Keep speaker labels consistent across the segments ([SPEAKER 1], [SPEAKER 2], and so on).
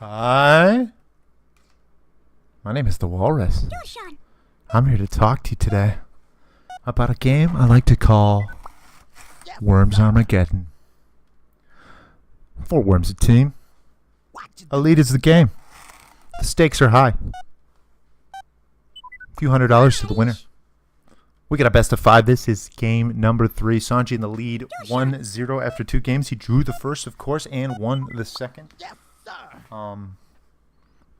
[SPEAKER 1] Hi. My name is the Walrus. I'm here to talk to you today about a game I like to call Worms Armageddon. 4 worms a team. Elite is the game. The stakes are high. A few $100s to the winner. We got a best of 5. This is game number 3. Csongi in the lead 1-0 after 2 games. He drew the first, of course, and won the second.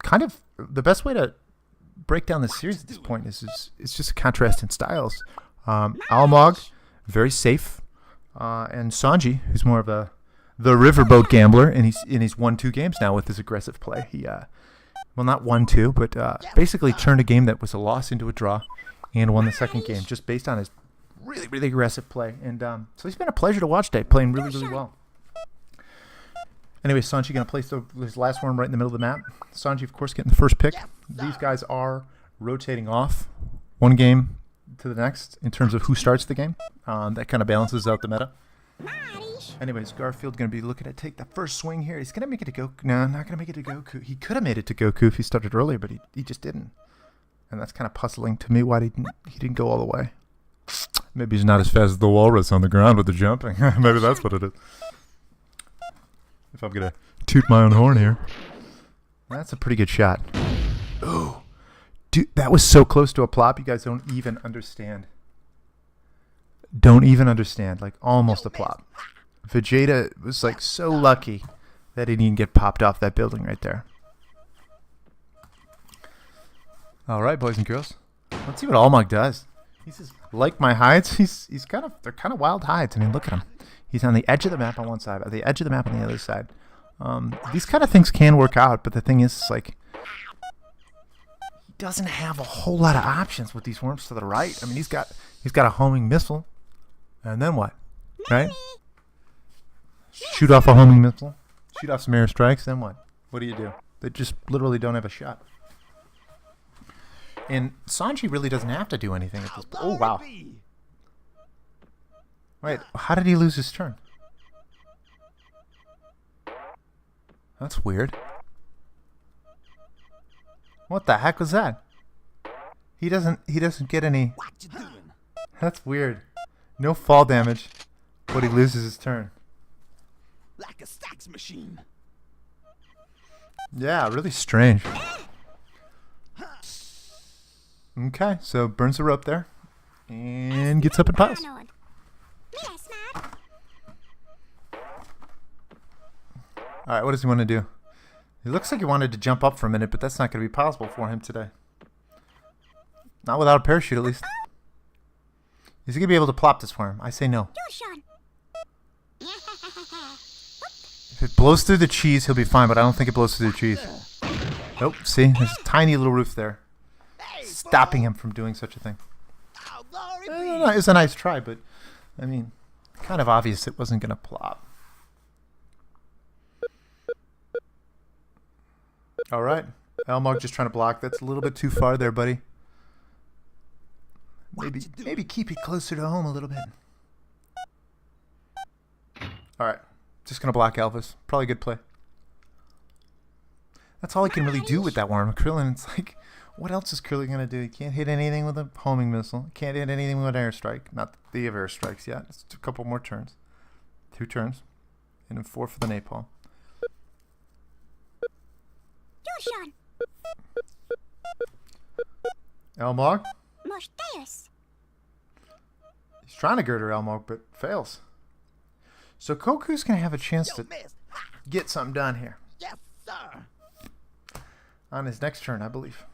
[SPEAKER 1] Kind of the best way to break down the series at this point is just a contrast in styles. Almog, very safe, and Csongi, who's more of the riverboat gambler, and he's won 2 games now with his aggressive play. He well, not 1-2, but basically turned a game that was a loss into a draw and won the second game just based on his really aggressive play. And so he's been a pleasure to watch today, playing really well. Anyway, Csongi going to place his last worm right in the middle of the map. Csongi, of course, getting the first pick. These guys are rotating off one game to the next in terms of who starts the game. That kind of balances out the meta. Anyways, Garfield going to be looking to take the first swing here. He's going to make it to Goku. No, not going to make it to Goku. He could have made it to Goku if he started earlier, but he just didn't. And that's kind of puzzling to me why he didn't go all the way. Maybe he's not as fast as the Walrus on the ground with the jumping. Maybe that's what it is. If I'm going to toot my own horn here. That's a pretty good shot. Ooh. Dude, that was so close to a plop. You guys don't even understand. Don't even understand. Like, almost a plop. Vegeta was, like, so lucky that he didn't get popped off that building right there. All right, boys and girls. Let's see what Almog does. He says, like my hides. They're kind of wild hides. I mean, look at him. He's on the edge of the map on one side, the edge of the map on the other side. These kind of things can work out, but the thing is, like, he doesn't have a whole lot of options with these worms to the right. I mean, he's got a homing missile, and then what, right? Shoot off a homing missile, shoot off some air strikes, then what? What do you do? They just literally don't have a shot. And Csongi really doesn't have to do anything at this point. Oh, wow. Wait, how did he lose his turn? That's weird. What the heck was that? He doesn't get any. That's weird. No fall damage, but he loses his turn.
[SPEAKER 2] Like a stacks machine.
[SPEAKER 1] Yeah, really strange. Okay, so burns the rope there and gets up and piles. Alright, what does he want to do? He looks like he wanted to jump up for a minute, but that's not going to be possible for him today. Not without a parachute, at least. Is he going to be able to plop this for him? I say no. If it blows through the cheese, he'll be fine, but I don't think it blows through the cheese. Nope, see? There's a tiny little roof there, stopping him from doing such a thing. It's a nice try, but, I mean, kind of obvious it wasn't going to plop. All right, Almog just trying to block. That's a little bit too far there, buddy. Maybe keep it closer to home a little bit. All right, just gonna block Elvis. Probably a good play. That's all he can really do with that worm. Krillin, it's like, what else is Krillin gonna do? He can't hit anything with a homing missile. Can't hit anything with an airstrike. Not that they have airstrikes yet. It's a couple more turns. 2 turns, and then 4 for the napalm. Almog? He's trying to girder Almog, but fails. So Goku's going to have a chance to get something done here.
[SPEAKER 2] Yes, sir.
[SPEAKER 1] On his next turn, I believe.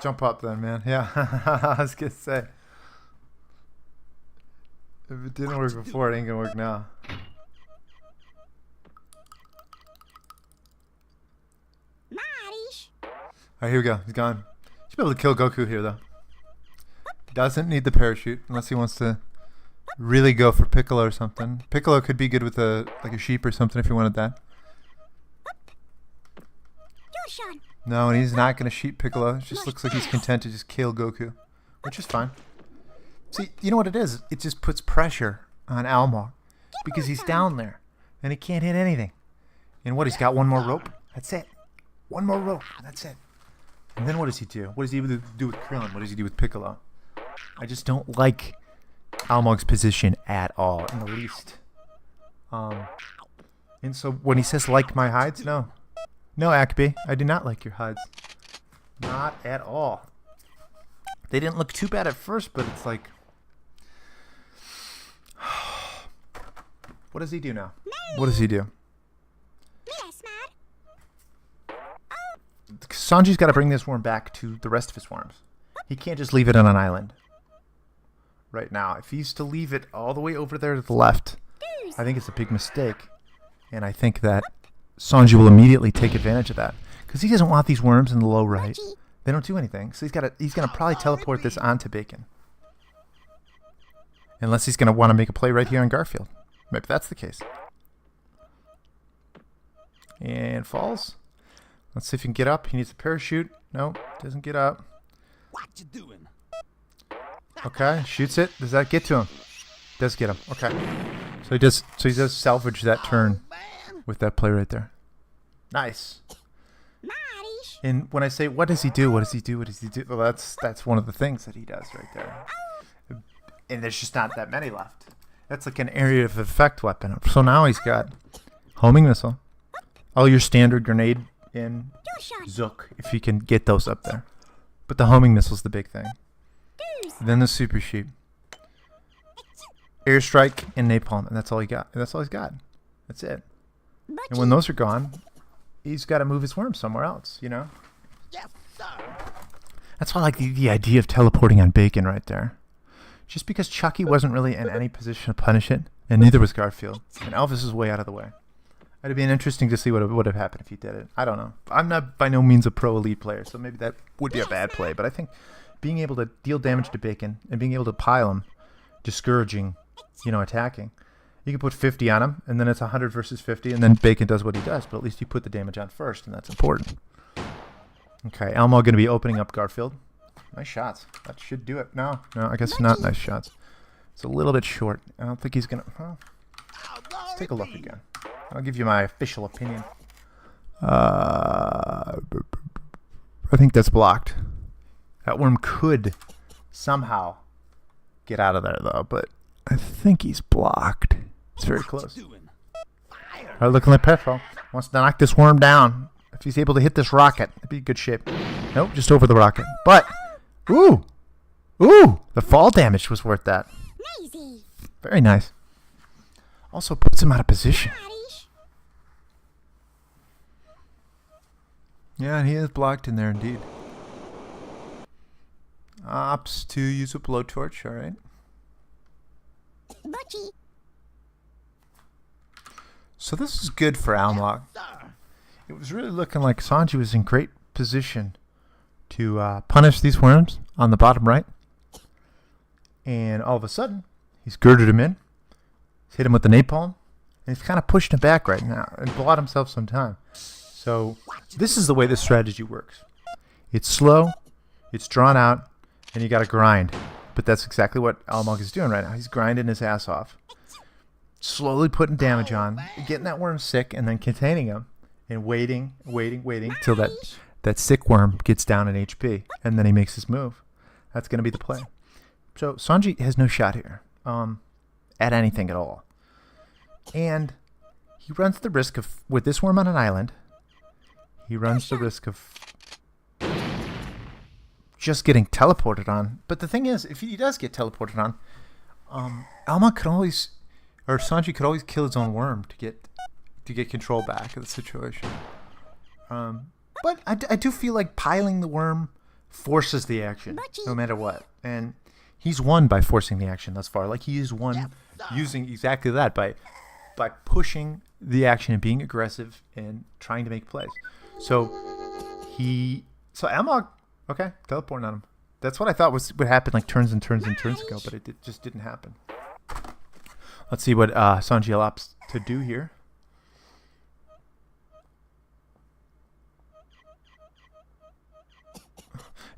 [SPEAKER 1] Jump up then, man. Yeah, I was going to say. If it didn't work before, it ain't going to work now. Alright, here we go. He's gone. Should be able to kill Goku here, though. Doesn't need the parachute unless he wants to really go for Piccolo or something. Piccolo could be good with like a sheep or something if he wanted that. No, and he's not going to sheep Piccolo. It just looks like he's content to just kill Goku, which is fine. See, you know what it is? It just puts pressure on Almog. because he's down there and he can't hit anything. And what, he's got one more rope? That's it. One more rope. That's it. And then what does he do? What does he do with Krillin? What does he do with Piccolo? I just don't like Almog's position at all, in the least. And so when he says, like my hides, no. No, Akbi, I do not like your hides. Not at all. They didn't look too bad at first, but it's like... What does he do now? What does he do? Sanji's got to bring this worm back to the rest of his worms. He can't just leave it on an island right now. If he's to leave it all the way over there to the left, I think it's a big mistake. And I think that Sanji will immediately take advantage of that. Because he doesn't want these worms in the low right. They don't do anything. So he's going to probably teleport this onto Bacon. Unless he's going to want to make a play right here on Garfield. Maybe that's the case. And falls. Let's see if he can get up. He needs a parachute. No, doesn't get up.
[SPEAKER 2] What you doing?
[SPEAKER 1] Okay, shoots it. Does that get to him? Does get him. Okay. So he does salvage that turn with that play right there. Nice. And when I say what does he do? What does he do? What does he do? Well, that's one of the things that he does right there. And there's just not that many left. That's like an area of effect weapon. So now he's got homing missile. All your standard grenade and Zook, if he can get those up there. But the homing missile's the big thing. Then the super shoot. Airstrike and napalm, and that's all he got. That's all he's got. That's it. And when those are gone, he's got to move his worm somewhere else, you know?
[SPEAKER 2] Yes, sir.
[SPEAKER 1] That's why I like the idea of teleporting on Bacon right there. Just because Chucky wasn't really in any position to punish it, and neither was Garfield. And Elvis is way out of the way. It'd be interesting to see what would have happened if he did it. I don't know. I'm not by no means a pro elite player, so maybe that would be a bad play. But I think being able to deal damage to Bacon and being able to pile him, discouraging, attacking. You can put 50 on him, and then it's 100 versus 50, and then Bacon does what he does. But at least you put the damage on first, and that's important. Okay, Almog going to be opening up Garfield. Nice shots. That should do it. No, I guess not nice shots. It's a little bit short. I don't think he's going to... Well, let's take a look again. I'll give you my official opinion. I think that's blocked. That worm could somehow get out of there, though, but I think he's blocked. It's very close. All right, looking like Petro wants to knock this worm down. If he's able to hit this rocket, it'd be in good shape. Nope, just over the rocket. But, ooh, the fall damage was worth that. Very nice. Also puts him out of position. Yeah, and he is blocked in there indeed. Opts to use a blowtorch, alright. So this is good for Almog. It was really looking like Sanji was in great position to punish these worms on the bottom right. And all of a sudden, he's girded him in. He's hit him with the napalm. And he's kind of pushed him back right now and bought himself some time. So this is the way this strategy works. It's slow, it's drawn out, and you got to grind. But that's exactly what Almog is doing right now. He's grinding his ass off. Slowly putting damage on, getting that worm sick, and then containing him. And waiting till that sick worm gets down in HP. And then he makes his move. That's going to be the play. So Sanji has no shot here at anything at all. And he runs the risk of, with this worm on an island, he runs the risk of just getting teleported on. But the thing is, if he does get teleported on, Almog could always, or Sanji could always kill his own worm to get control back of the situation. But I do feel like piling the worm forces the action, no matter what. And he's won by forcing the action thus far. Like, he is won using exactly that, by pushing the action and being aggressive and trying to make plays. So Almog, okay, teleporting on him. That's what I thought would happen, like turns and turns and turns ago, but it just didn't happen. Let's see what Sanji opts to do here.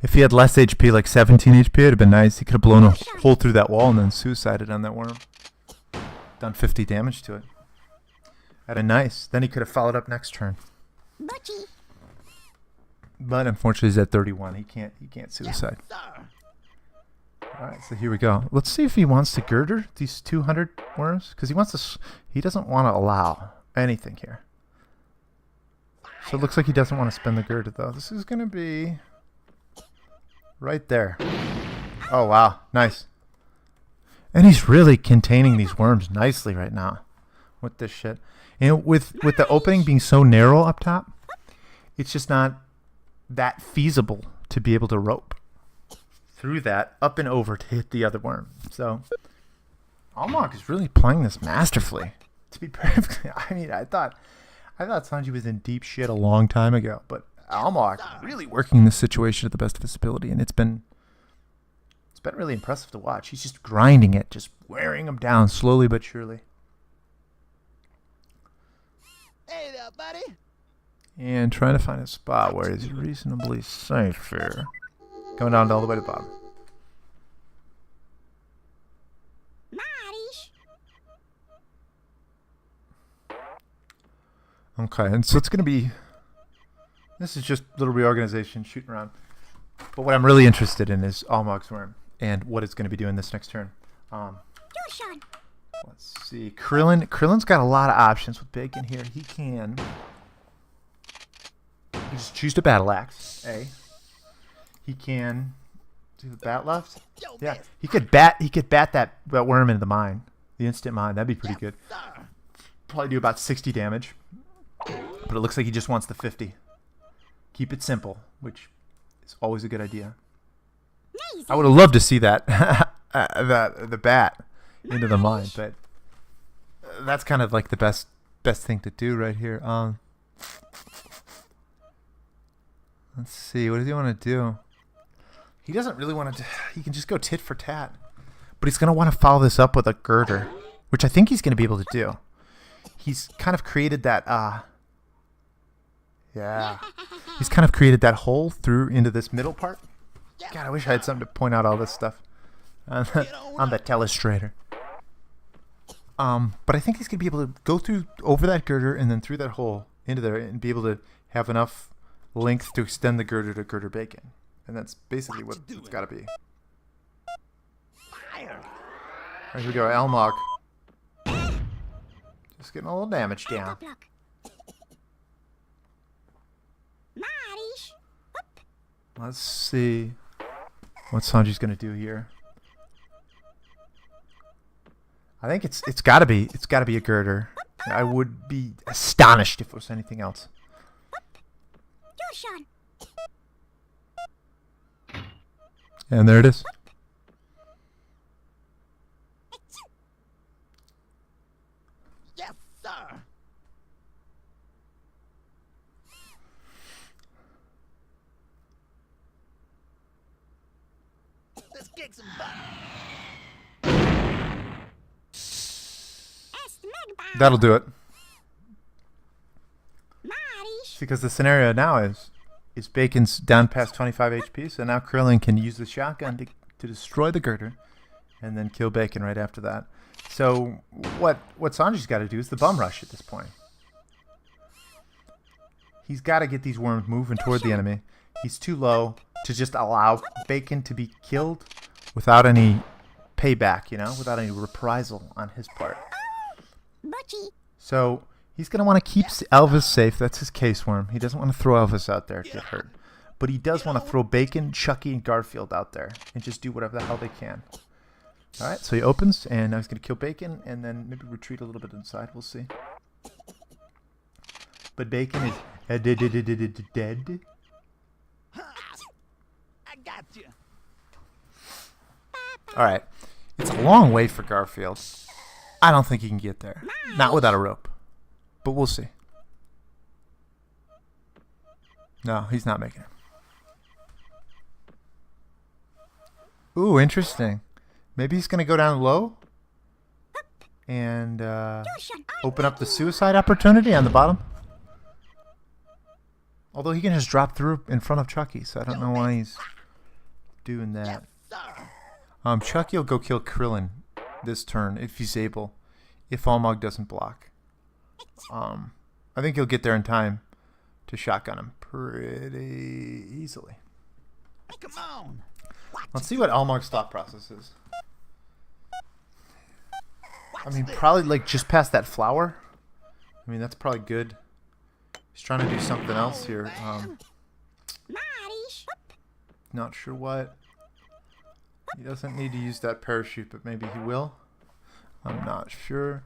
[SPEAKER 1] If he had less HP, like 17 HP, it'd have been nice. He could have blown a hole through that wall and then suicided on that worm. done 50 damage to it. At a nice. Then he could have followed up next turn.
[SPEAKER 2] Butchie.
[SPEAKER 1] But unfortunately, he's at 31. He can't suicide.
[SPEAKER 2] Yes, sir.
[SPEAKER 1] All right, so here we go. Let's see if he wants to girder these 200 worms, because he doesn't want to allow anything here. So it looks like he doesn't want to spend the girder though. This is gonna be right there. Oh wow, nice. And he's really containing these worms nicely right now with this shit. And with the opening being so narrow up top, it's just not that feasible to be able to rope through that up and over to hit the other worm. So Almog is really playing this masterfully. To be perfectly, I mean, I thought Sanji was in deep shit a long time ago, but Almog really working this situation at the best of his ability, and it's been really impressive to watch. He's just grinding it, just wearing him down slowly but surely.
[SPEAKER 2] Hey there, buddy.
[SPEAKER 1] And trying to find a spot where he's reasonably safe here. Going down all the way to the bottom. Okay, and so it's going to be... This is just a little reorganization, shooting around. But what I'm really interested in is Almog's worm and what it's going to be doing this next turn. Let's see. Krillin's got a lot of options with Bacon here. He can just choose to battle axe. He can do the bat left. Yeah, he could bat that worm into the mine, the instant mine. That'd be pretty good. Probably do about 60 damage. But it looks like he just wants the 50. Keep it simple, which is always a good idea. I would have loved to see that the bat into the mine, but that's kind of like the best thing to do right here. Let's see, what does he want to do? He doesn't really want to. He can just go tit for tat, but he's gonna want to follow this up with a girder, which I think he's gonna be able to do. He's kind of created that. Yeah, he's kind of created that hole through into this middle part. God, I wish I had something to point out all this stuff on the telestrator. But I think he's gonna be able to go through over that girder and then through that hole into there and be able to have enough length to extend the girder to girder Bacon, and that's basically what it's got to be. All right, here we go, Almog. Just getting a little damage down. Let's see what Sanji's gonna do here. I think it's gotta be a girder. I would be astonished if it was anything else. And there it is.
[SPEAKER 2] Yes, sir. Let's kick some butt.
[SPEAKER 1] That'll do it. Because the scenario now is Bacon's down past 25 HP, so now Krillin can use the shotgun to destroy the girder and then kill Bacon right after that. So what Sanji's got to do is the bum rush at this point. He's got to get these worms moving toward the enemy. He's too low to just allow Bacon to be killed without any payback, without any reprisal on his part. So he's going to want to keep Elvis safe. That's his case worm. He doesn't want to throw Elvis out there to get hurt. But he does want to throw Bacon, Chucky, and Garfield out there and just do whatever the hell they can. All right, so he opens, and now he's going to kill Bacon and then maybe retreat a little bit inside. We'll see. But Bacon is dead.
[SPEAKER 2] I got you.
[SPEAKER 1] All right. It's a long way for Garfield. I don't think he can get there. Not without a rope. But we'll see. No, he's not making it. Ooh, interesting. Maybe he's going to go down low and open up the suicide opportunity on the bottom. Although he can just drop through in front of Chucky, so I don't know why he's doing that. Chucky will go kill Krillin this turn if he's able. if Almog doesn't block. I think he'll get there in time to shotgun him pretty easily.
[SPEAKER 2] Come on.
[SPEAKER 1] Let's see what Almog's thought process is. I mean, probably like just past that flower. I mean, that's probably good. He's trying to do something else here. Not sure what. He doesn't need to use that parachute, but maybe he will. I'm not sure.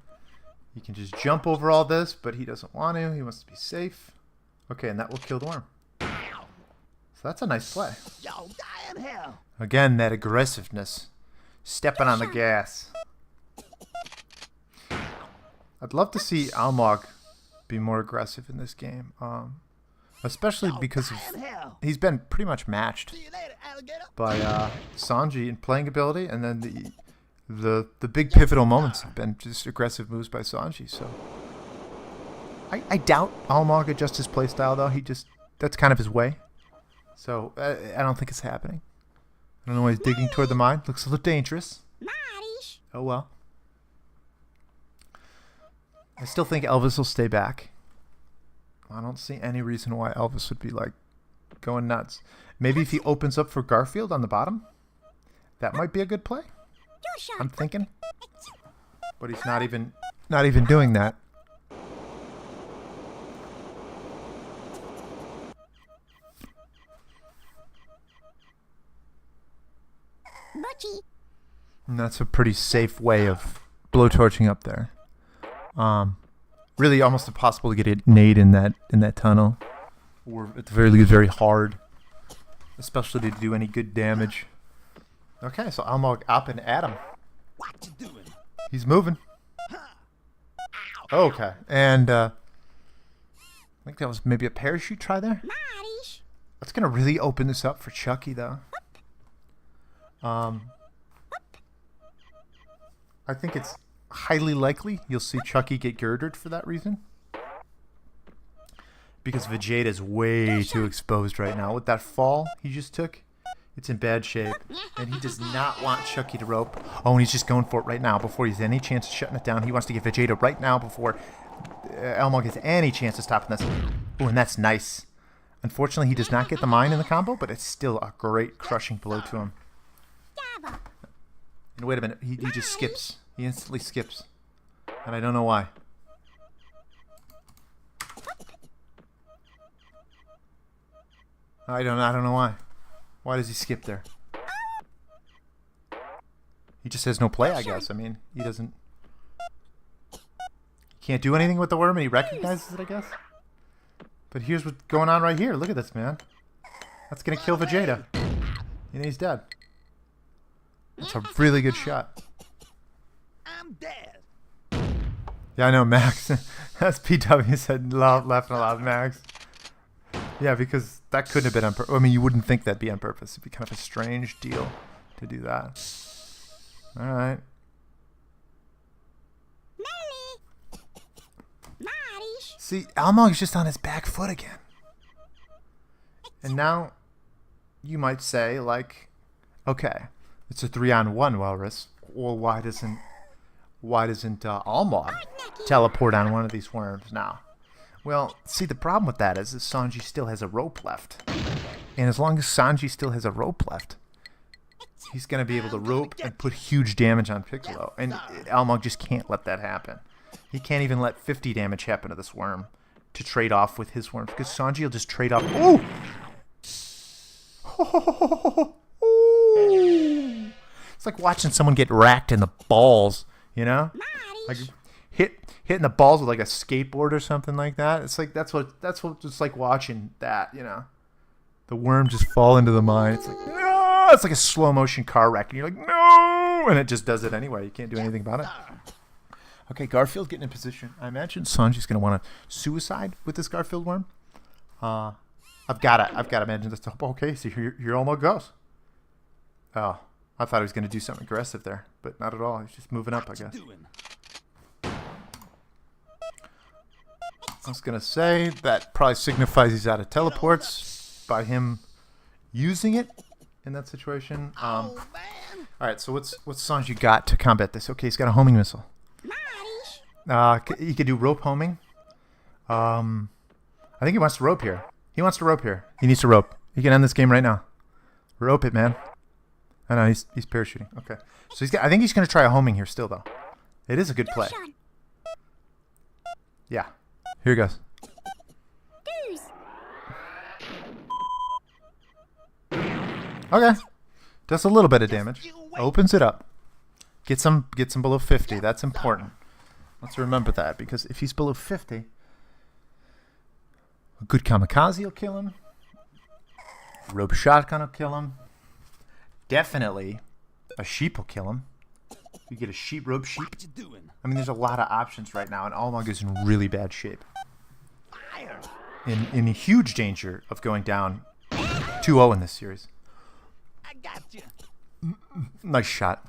[SPEAKER 1] He can just jump over all this, but he doesn't want to. He wants to be safe. Okay, and that will kill the worm. So that's a nice play.
[SPEAKER 2] Y'all die in hell.
[SPEAKER 1] Again, that aggressiveness. Stepping on the gas. I'd love to see Almog be more aggressive in this game. Especially because he's been pretty much matched
[SPEAKER 2] See you later, alligator.
[SPEAKER 1] by Csongi in playing ability, and then the big pivotal moments have been just aggressive moves by Csongi. So I doubt Almog adjusts his playstyle, though. That's kind of his way. So I don't think it's happening. I don't know why he's digging toward the mine. Looks a little dangerous. Oh well. I still think Elvis will stay back. I don't see any reason why Elvis would be like going nuts. Maybe if he opens up for Garfield on the bottom, that might be a good play. I'm thinking. But he's not even doing that. And that's a pretty safe way of blowtorching up there. Really almost impossible to get a nade in that tunnel. Or at the very least very hard. Especially to do any good damage. Okay, so Almog up and at him.
[SPEAKER 2] What you doing?
[SPEAKER 1] He's moving. Okay, and I think that was maybe a parachute try there. That's gonna really open this up for Chucky, though. I think it's highly likely you'll see Chucky get girdered for that reason. Because Vegeta's way too exposed right now. With that fall he just took, it's in bad shape. And he does not want Chucky to rope. Oh, and he's just going for it right now before he has any chance of shutting it down. He wants to get Vegeta right now before Almog has any chance of stopping this. Oh, and that's nice. Unfortunately, he does not get the mine in the combo, but it's still a great crushing blow to him. And wait a minute, he just skips. He instantly skips. And I don't know why. I don't know why. Why does he skip there? He just has no play, I guess. I mean, he doesn't... He can't do anything with the worm, and he recognizes it, I guess. But here's what's going on right here. Look at this, man. That's going to kill Vegeta. And he's dead. That's a really good shot.
[SPEAKER 2] I'm dead.
[SPEAKER 1] Yeah, I know, Max. That's PW said, laughing a lot, Max. Yeah, because that couldn't have been on purpose. I mean, you wouldn't think that'd be on purpose. It'd be kind of a strange deal to do that. All right. See, Almog's just on his back foot again. And now you might say, like, okay, it's a 3-on-1, Walrus. Well, why doesn't Almog teleport on one of these worms now? Well, see, the problem with that is Sanji still has a rope left. And as long as Sanji still has a rope left, he's going to be able to rope and put huge damage on Piccolo. And Almog just can't let that happen. He can't even let 50 damage happen to this worm to trade off with his worms. Because Sanji will just trade off. Ooh! It's like watching someone get racked in the balls, you know? Like hitting the balls with like a skateboard or something like that. It's like that's what it's like watching that, you know. The worm just fall into the mine. It's like, no! It's like a slow motion car wreck, and you're like, no! And it just does it anyway. You can't do anything about it. Okay, Garfield getting in position. I imagine Sanji's gonna want to suicide with this Garfield worm. I've got to imagine this. Okay, so here Almog goes. Oh, I thought he was gonna do something aggressive there, but not at all. He's just moving up, I guess. I was gonna say that probably signifies he's out of teleports by him using it in that situation. All right, so what's Sanji got to combat this? Okay, he's got a homing missile. He could do rope homing. I think he wants to rope here. He wants to rope here. He needs to rope. He can end this game right now. Rope it, man. I know he's parachuting. Okay, so I think he's gonna try a homing here still though. It is a good play. Yeah. Here he goes. Okay. Does a little bit of damage. Opens it up. Gets him below 50. That's important. Let's remember that, because if he's below 50, a good kamikaze will kill him. Rope shotgun will kill him. Definitely a sheep will kill him. You get a sheep, rope sheep.
[SPEAKER 2] What you doing?
[SPEAKER 1] I mean, there's a lot of options right now, and Almog is in really bad shape.
[SPEAKER 2] Fire.
[SPEAKER 1] In huge danger of going down 2-0 in this series.
[SPEAKER 2] I got you.
[SPEAKER 1] Nice shot.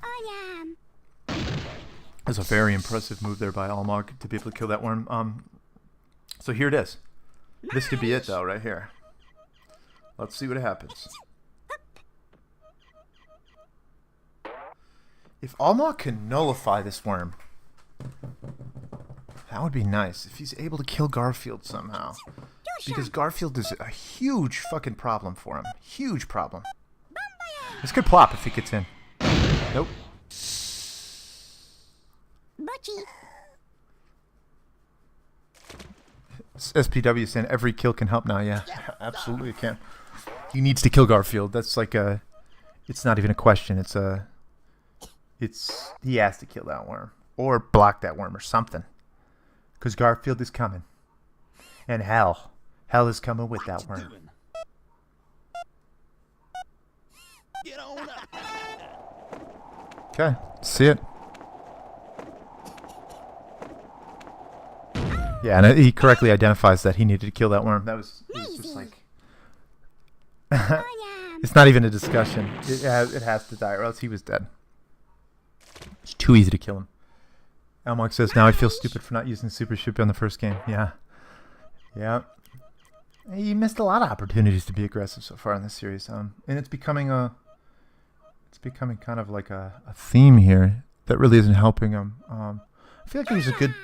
[SPEAKER 1] That's a very impressive move there by Almog to be able to kill that worm. So here it is. This could be it, though, right here. Let's see what happens. If Almog can nullify this worm, that would be nice. If he's able to kill Garfield somehow. Because Garfield is a huge fucking problem for him. Huge problem. This could plop if he gets in. Nope. SPW saying every kill can help now. Yeah, absolutely it can. He needs to kill Garfield. That's like a... It's not even a question. He has to kill that worm. Or block that worm or something. Because Garfield is coming. And hell is coming with that worm.
[SPEAKER 2] Doing? Get on up.
[SPEAKER 1] Okay, see it. Yeah, and he correctly identifies that he needed to kill that worm. It was just like... It's not even a discussion. It has to die, or else he was dead. It's too easy to kill him. Almog says, now I feel stupid for not using Super Shoot on the first game. Yeah. Yeah. He missed a lot of opportunities to be aggressive so far in this series. And it's becoming kind of like a theme here that really isn't helping him. I feel like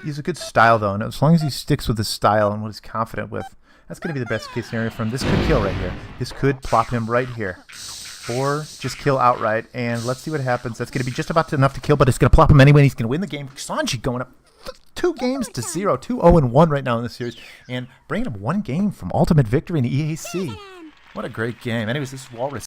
[SPEAKER 1] he's a good style though, and as long as he sticks with his style and what he's confident with, that's going to be the best case scenario for him. This could kill right here. This could plop him right here. Or just kill outright, and let's see what happens. That's going to be just about enough to kill, but it's going to plop him anyway, and he's going to win the game. Csongi going up 2 games to 0, 2-0-1 right now in this series, and bringing him 1 game from ultimate victory in the EAC. What a great game. Anyways, this is Walrus.